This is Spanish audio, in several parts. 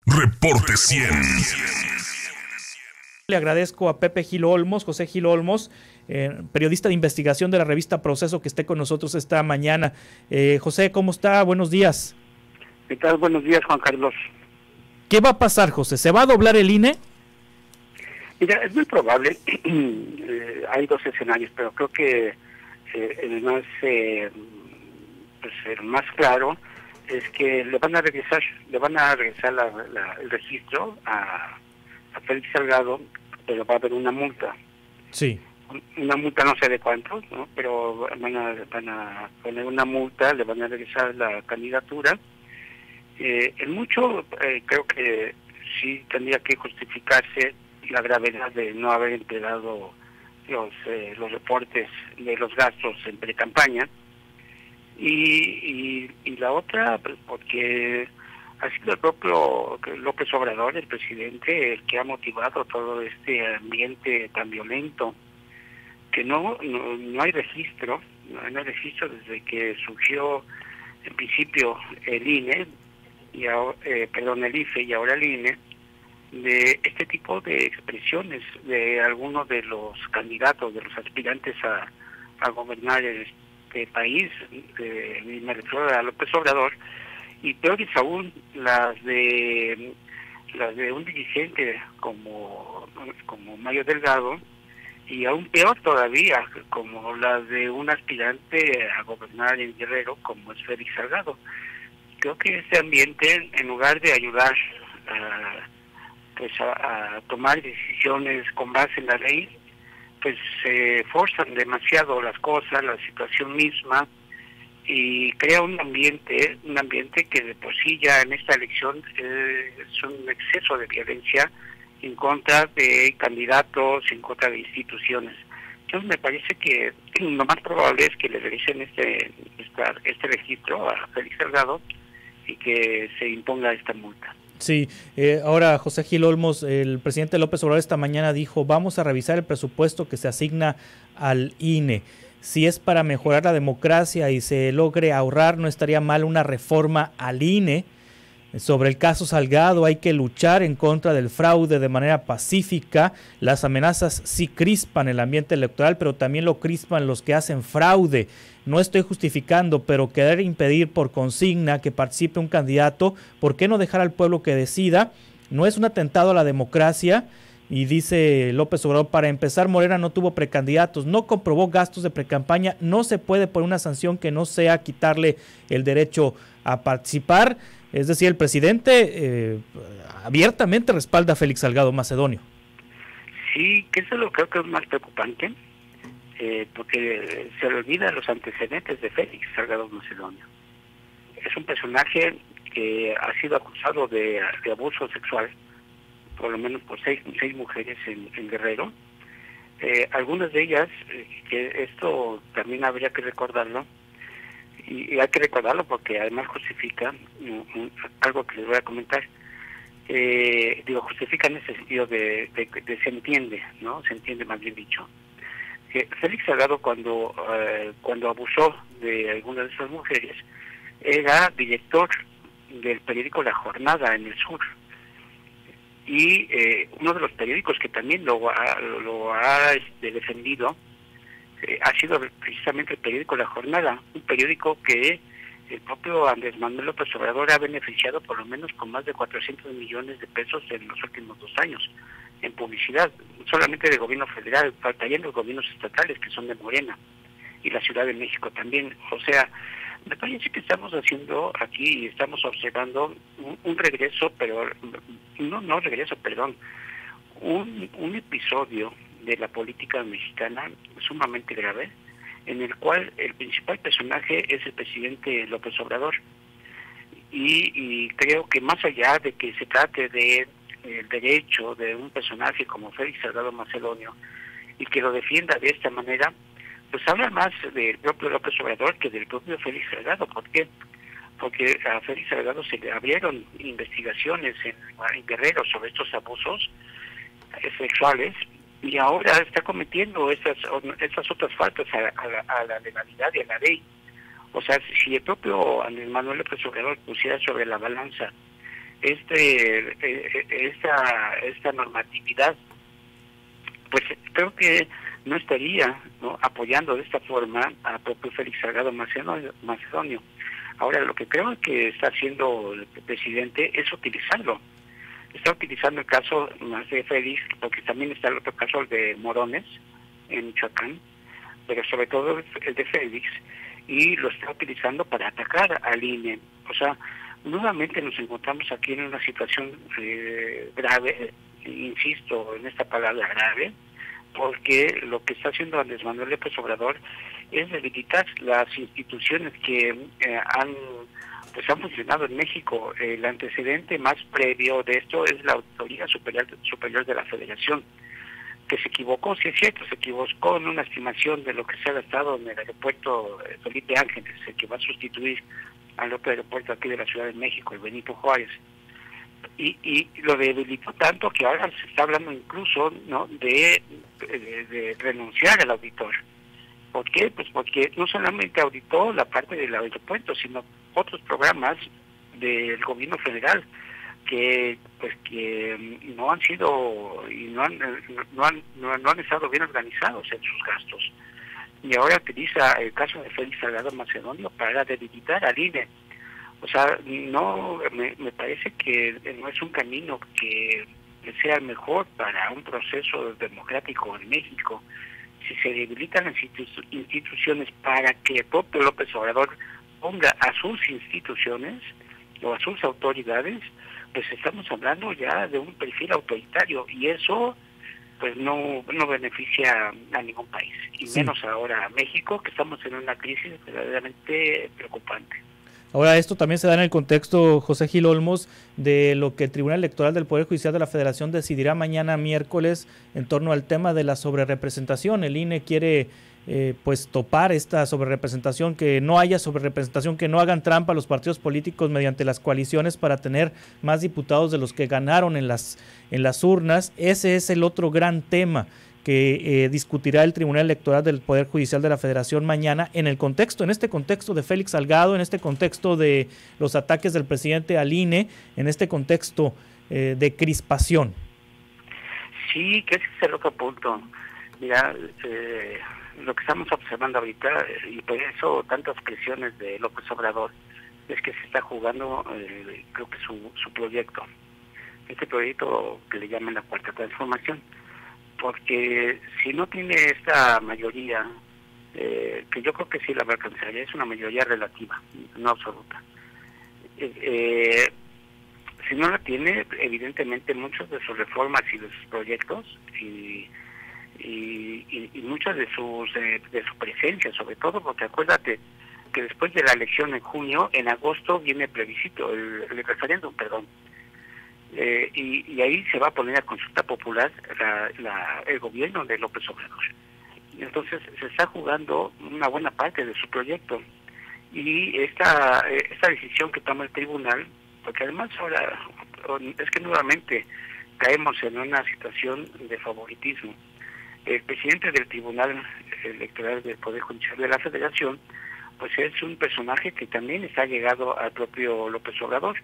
Reporte 100. Le agradezco a Pepe Gil Olmos, José Gil Olmos, periodista de investigación de la revista Proceso, que esté con nosotros esta mañana. José, ¿cómo está? Buenos días. ¿Qué tal? Buenos días, Juan Carlos. ¿Qué va a pasar, José? ¿Se va a doblar el INE? Mira, es muy probable. Hay dos escenarios, pero creo que el más claro es que le van a regresar el registro a Félix Salgado, pero va a haber una multa. Sí. Una multa no sé de cuánto, ¿no? Pero van a poner una multa, le van a regresar la candidatura. En mucho creo que sí tendría que justificarse la gravedad de no haber entregado los reportes de los gastos en pre-campaña. Y la otra, porque ha sido el propio López Obrador, el presidente, el que ha motivado todo este ambiente tan violento, que no hay registro, no hay registro desde que surgió en principio el INE, el IFE y ahora el INE, de este tipo de expresiones de algunos de los candidatos, de los aspirantes a gobernar este país, me refiero a López Obrador, y peores aún las de un dirigente como Mario Delgado, y aún peor todavía como las de un aspirante a gobernar en Guerrero como es Félix Salgado. Creo que este ambiente, en lugar de ayudar a tomar decisiones con base en la ley, pues se forzan demasiado las cosas, la situación misma, y crea un ambiente que de por sí ya en esta elección es un exceso de violencia en contra de candidatos, en contra de instituciones. Entonces me parece que lo más probable es que le realicen este registro a Félix Salgado y que se imponga esta multa. Sí, ahora José Gil Olmos, el presidente López Obrador esta mañana dijo: vamos a revisar el presupuesto que se asigna al INE. Si es para mejorar la democracia y se logre ahorrar, no estaría mal una reforma al INE. Sobre el caso Salgado, hay que luchar en contra del fraude de manera pacífica. Las amenazas sí crispan el ambiente electoral, pero también lo crispan los que hacen fraude. No estoy justificando, pero querer impedir por consigna que participe un candidato, ¿por qué no dejar al pueblo que decida? No es un atentado a la democracia. Y dice López Obrador: para empezar, Morena no tuvo precandidatos, no comprobó gastos de precampaña, no se puede poner una sanción que no sea quitarle el derecho a participar. Es decir, el presidente abiertamente respalda a Félix Salgado Macedonio. Sí, que eso lo creo que es más preocupante, porque se le olvidan los antecedentes de Félix Salgado Macedonio. Es un personaje que ha sido acusado de abuso sexual, por lo menos por seis mujeres en Guerrero. Algunas de ellas, que esto también habría que recordarlo, y hay que recordarlo porque además justifica algo que les voy a comentar. Justifica en ese sentido de se entiende, ¿no? Se entiende, más bien dicho. Que Félix Salgado, cuando abusó de algunas de esas mujeres, era director del periódico La Jornada en el sur. Y uno de los periódicos que también lo ha defendido ha sido precisamente el periódico La Jornada, un periódico que el propio Andrés Manuel López Obrador ha beneficiado por lo menos con más de 400 millones de pesos en los últimos 2 años en publicidad, solamente del gobierno federal, faltarían los gobiernos estatales que son de Morena y la Ciudad de México también. O sea, me parece que estamos haciendo aquí, estamos observando un regreso, pero un episodio de la política mexicana sumamente grave, en el cual el principal personaje es el presidente López Obrador. Y creo que más allá de que se trate de el derecho de un personaje como Félix Salgado Macedonio y que lo defienda de esta manera, pues habla más del propio López Obrador que del propio Félix Salgado. ¿Por qué? Porque a Félix Salgado se le abrieron investigaciones en Guerrero sobre estos abusos sexuales, y ahora está cometiendo esas otras faltas a la legalidad y a la ley. O sea, si el propio Andrés Manuel López Obrador pusiera sobre la balanza esta normatividad, pues creo que no estaría, ¿no?, apoyando de esta forma a propio Félix Salgado Macedonio. Ahora, lo que creo que está haciendo el presidente es utilizarlo. Está utilizando el caso más de Félix, porque también está el otro caso, el de Morones, en Michoacán, pero sobre todo el de Félix, y lo está utilizando para atacar al INE. O sea, nuevamente nos encontramos aquí en una situación grave, insisto en esta palabra grave, porque lo que está haciendo Andrés Manuel López Obrador es debilitar las instituciones que han funcionado en México. El antecedente más previo de esto es la Auditoría Superior de la Federación, que se equivocó, sí es cierto, se equivocó en una estimación de lo que se ha gastado en el aeropuerto Felipe Ángeles, el que va a sustituir al otro aeropuerto aquí de la Ciudad de México, el Benito Juárez. Y lo debilitó tanto que ahora se está hablando incluso, ¿no?, de renunciar al auditor. ¿Por qué? Pues porque no solamente auditó la parte del aeropuerto, sino otros programas del gobierno federal que no han sido y no han estado bien organizados en sus gastos. Y ahora utiliza el caso de Félix Salgado Macedonio para debilitar al INE. O sea, no me parece que no es un camino que sea el mejor para un proceso democrático en México. Si se debilitan las instituciones para que el propio López Obrador ponga a sus instituciones o a sus autoridades, pues estamos hablando ya de un perfil autoritario, y eso pues no beneficia a ningún país, y menos ahora a México, que estamos en una crisis verdaderamente preocupante. Ahora, esto también se da en el contexto, José Gil Olmos, de lo que el Tribunal Electoral del Poder Judicial de la Federación decidirá mañana miércoles en torno al tema de la sobrerepresentación. El INE quiere pues topar esta sobrerepresentación, que no haya sobrerepresentación, que no hagan trampa los partidos políticos mediante las coaliciones para tener más diputados de los que ganaron en las urnas. Ese es el otro gran tema que discutirá el Tribunal Electoral del Poder Judicial de la Federación mañana en este contexto de Félix Salgado, en este contexto de los ataques del presidente al INE, en este contexto de crispación. Sí, que ese es el otro punto. Mira, lo que estamos observando ahorita, y por eso tantas presiones de López Obrador, es que se está jugando, creo que su proyecto, este proyecto que le llaman la Cuarta Transformación. Porque si no tiene esta mayoría, que yo creo que sí la va a alcanzar, es una mayoría relativa, no absoluta. Si no la tiene, evidentemente muchas de sus reformas y de sus proyectos y muchas de su presencia, sobre todo, porque acuérdate que después de la elección en junio, en agosto viene el plebiscito, el referéndum, perdón. Y ahí se va a poner a consulta popular el gobierno de López Obrador. Entonces se está jugando una buena parte de su proyecto, y esta decisión que toma el tribunal, porque además ahora es que nuevamente caemos en una situación de favoritismo. El presidente del Tribunal Electoral del Poder Judicial de la Federación, pues es un personaje que también está llegado al propio López Obrador.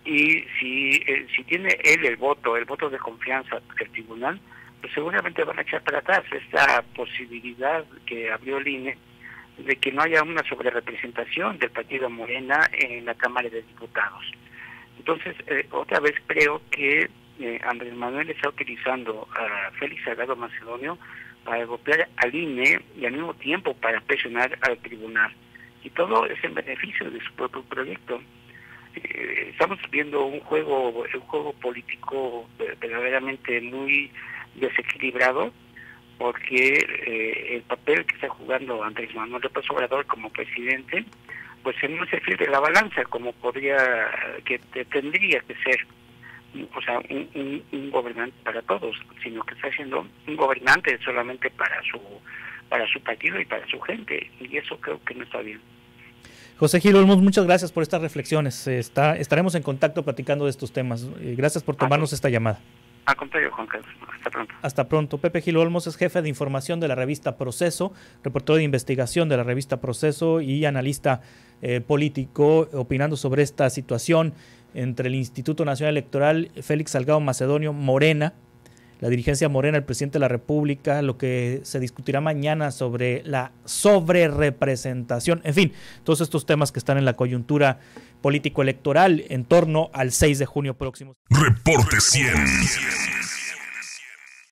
Y si tiene él el voto de confianza del tribunal, pues seguramente van a echar para atrás esta posibilidad que abrió el INE de que no haya una sobrerepresentación del partido Morena en la Cámara de Diputados. Entonces, otra vez creo que Andrés Manuel está utilizando a Félix Salgado Macedonio para golpear al INE y al mismo tiempo para presionar al tribunal. Y todo es en beneficio de su propio proyecto. Estamos viendo un juego político verdaderamente muy desequilibrado, porque el papel que está jugando Andrés Manuel López Obrador como presidente, pues no es el fil de la balanza como tendría que ser, o sea, un gobernante para todos, sino que está siendo un gobernante solamente para su partido y para su gente, y eso creo que no está bien. José Gil Olmos, muchas gracias por estas reflexiones. Estaremos en contacto platicando de estos temas. Gracias por tomarnos esta llamada. Al contrario, Juan Carlos. Hasta pronto. Hasta pronto. Pepe Gil Olmos es jefe de información de la revista Proceso, reportero de investigación de la revista Proceso y analista político, opinando sobre esta situación entre el Instituto Nacional Electoral, Félix Salgado Macedonio, Morena, la dirigencia Morena, el presidente de la República, lo que se discutirá mañana sobre la sobrerepresentación, en fin, todos estos temas que están en la coyuntura político-electoral en torno al 6 de junio próximo. Reporte 100.